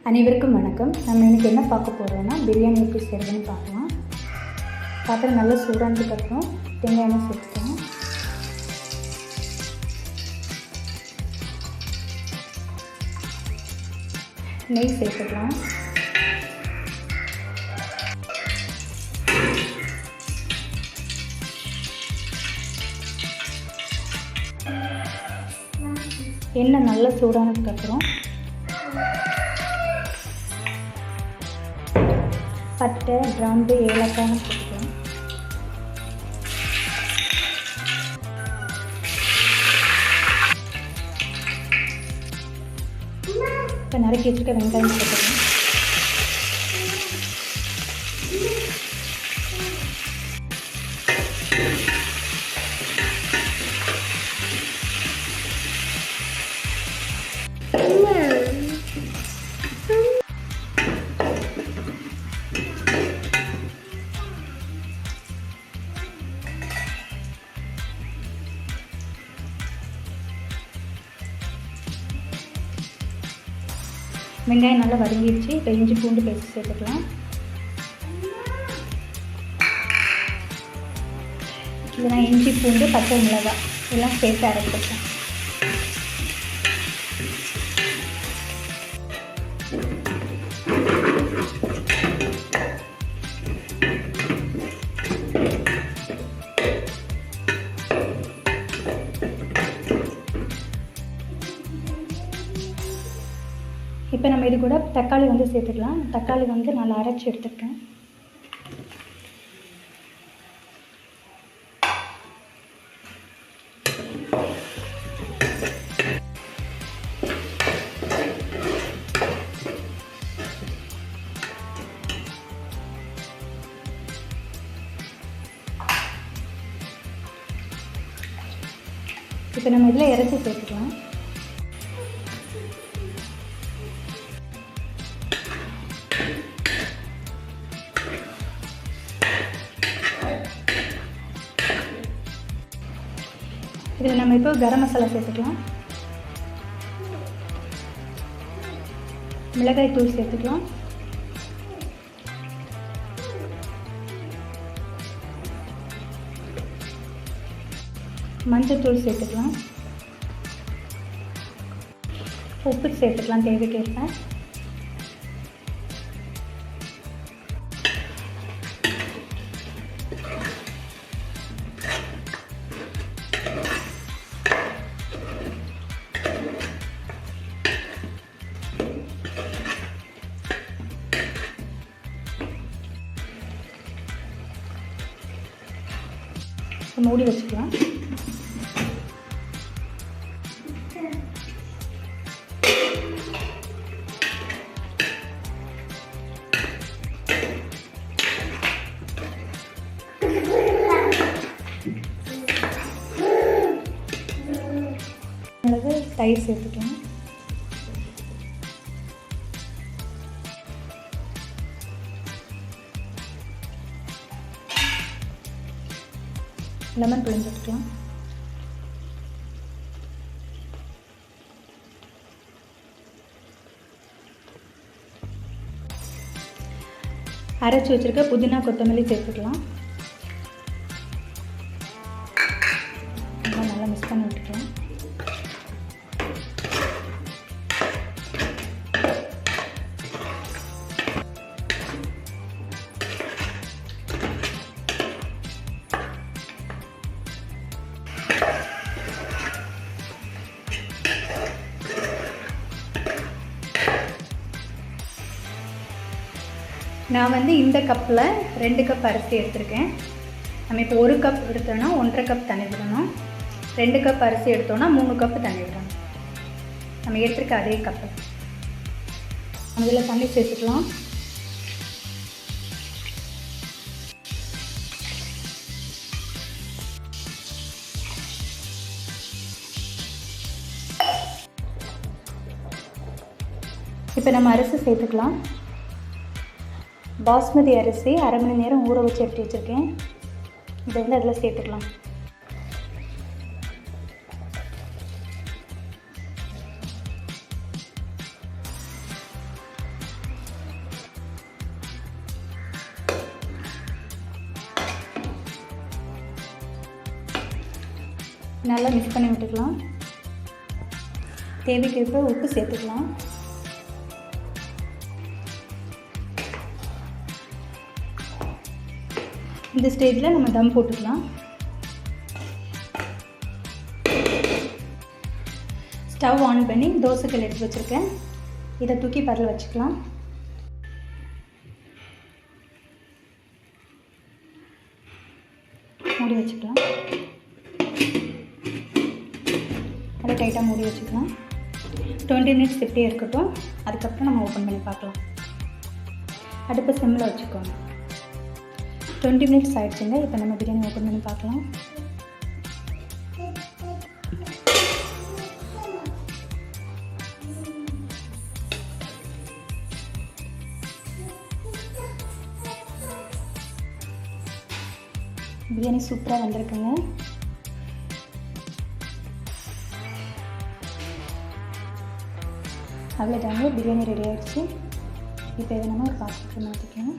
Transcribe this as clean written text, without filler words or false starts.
அனைவருக்கும் வணக்கம். நம்ம இன்றைக்கி என்ன பார்க்க போகிறோம்னா பிரியாணி எப்படி செய்கிறதுன்னு பார்க்கலாம். பாத்திரம் நல்லா சூடானதுக்கப்புறம் தேங்காய் எண்ணெய் சேர்த்துக்கணும். நெய் சேர்த்துக்கலாம். எண்ணெய் நல்லா சூடானதுக்கப்புறம் பட்டை, கிராம்பு, ஏலக்காய் போட்டுக்கலாம். இப்போ நறுக்கி வச்சுருக்க வெங்காயம் போட்டுக்கலாம். வெங்காயம் நல்லா வதங்கிடுச்சு. இப்போ இஞ்சி பூண்டு பேஸ்ட் சேர்த்துக்கலாம். இதெல்லாம் இஞ்சி பூண்டு பச்சை மிளகாய் இதெல்லாம் சேர்த்து அரைச்சிக்கலாம். இப்போ நம்ம இது கூட தக்காளி சேர்த்துக்கலாம். தக்காளி நல்லா அரைச்சி எடுத்துருக்கேன். இப்போ நம்ம இதில் இறைச்சி சேர்த்துக்கலாம். இதில் நம்ம இப்போ கரம் மசாலா சேர்த்துக்கலாம். மிளகாய் தூள் சேர்த்துக்கலாம். மஞ்சள் தூள் சேர்த்துக்கலாம். உப்பு சேர்த்துக்கலாம் தேவைக்கேற்ப. மூடி வச்சுக்கலாம். மிளகு தயிர் சேர்த்துக்கலாம். லெமன் பிழிஞ்சிக்கலாம். அரைச்சி வச்சிருக்க புதினா கொத்தமல்லி சேர்த்துக்கலாம். நல்லா மிக்ஸ் பண்ணி விட்டுக்கலாம். நான் இந்த கப்பில் 2 கப் அரிசி எடுத்திருக்கேன். நம்ம இப்போ 1 கப் எடுத்தோன்னா 1.5 கப் தண்ணி விடணும். 2 கப் அரிசி எடுத்தோன்னா 3 கப் தண்ணி விடணும். நம்ம எடுத்துருக்க அதே கப்பு நம்ம இதில் தண்ணி சேர்த்துக்கலாம். இப்போ நம்ம அரிசி சேர்த்துக்கலாம். பாஸ்மதி அரிசி 1/2 மணி நேரம் ஊற வச்சு எடுத்து வச்சுருக்கேன். இதை அதில் சேர்த்துக்கலாம். நல்லா மிக்ஸ் பண்ணி விட்டுக்கலாம். தேவைக்கேற்ப உப்பு சேர்த்துக்கலாம். இந்த ஸ்டேஜில் நம்ம தம் போட்டுக்கலாம். ஸ்டவ் ஆன் பண்ணி தோசைக்கல் எடுத்து வச்சுருக்கேன். இதை தூக்கி பரல வச்சுக்கலாம். மூடி வச்சுக்கலாம். அதை டைட்டாக மூடி வச்சுக்கலாம். 20 மினிட்ஸ் இப்படியே இருக்கட்டும். அதுக்கப்புறம் நம்ம ஓப்பன் பண்ணி பார்க்கலாம். அடுப்பு சிம்மில் வச்சுக்கோங்க. 20 மினிட்ஸ் ஆகிடுச்சுங்க. இப்போ நம்ம பிரியாணி ஓப்பன் பண்ணி பார்க்கலாம். பிரியாணி சூப்பராக வந்திருக்குங்க. அவ்வளோதாங்க, பிரியாணி ரெடி ஆகிடுச்சு. இப்போ இதை நம்ம ஒரு பாத்திரத்தில் மாற்றிக்கலாம்.